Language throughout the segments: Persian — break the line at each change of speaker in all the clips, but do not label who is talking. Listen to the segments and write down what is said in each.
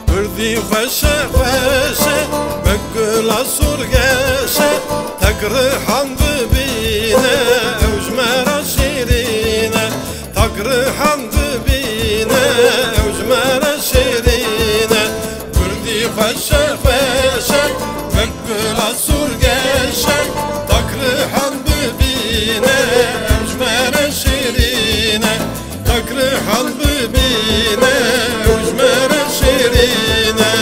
وردي خوشه خوشه بگلا سرگشه تقرحان ببینه اوجمرا شیرینه تقرحان ببینه اوجمرا شیرینه وردی خوشه خوشه بگلا سرگشه تقرحان ببینه اوجمرا شیرینه تقرحان ببینه اوجمرا شیرینه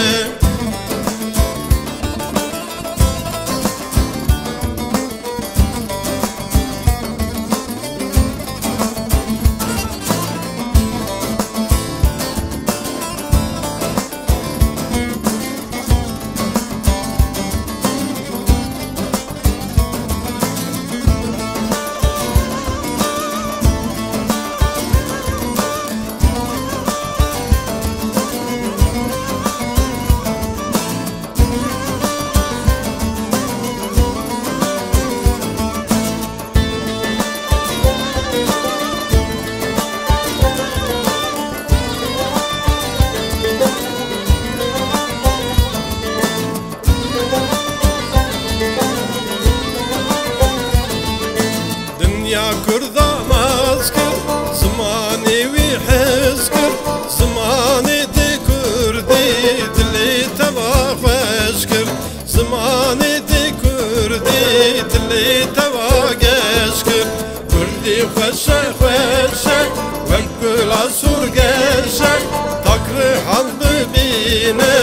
يا كردا ماسكر زماني ويحسكر زماني دي كردي دلي تبا خشكر زماني دي كردي دلي تبا قشكر كردي خشك خشك وكل عصور قشك تقرحان ببينه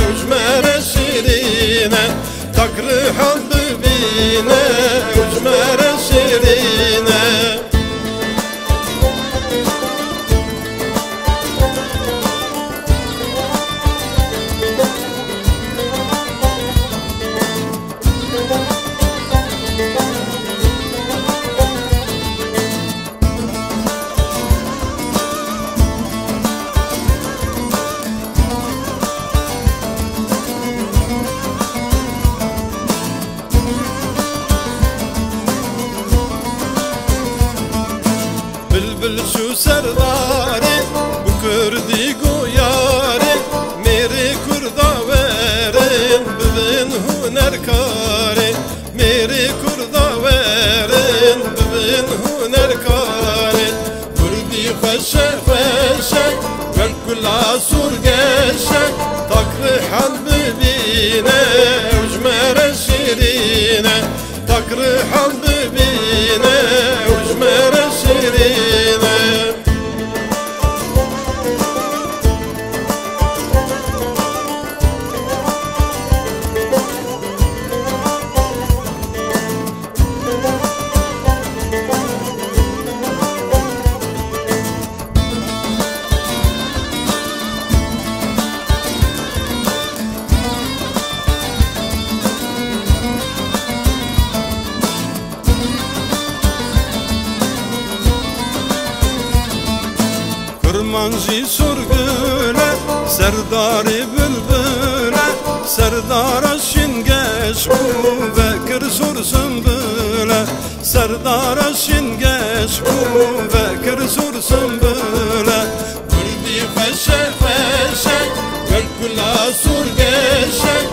وجمر شيرينه تقرحان ببينه وجمر شيرينه بلبل شو سرداري بكردي قوياري ميري كردا ويرين ببن هنر كاري ميري كردا ويرين ببن هنر كاري كردي خشك خشك من كل عصور قشك تقرحان ببينه وجمر شيرينه تقرحان ببينه وجمر شيرينه Kurmancı sorgule, serdari bülbüle, serdara şingeş bu ve kır sorsun böyle. Serdara şingeş bu ve kır sorsun böyle. Kurdi feşek feşek, gül kula sur geçek.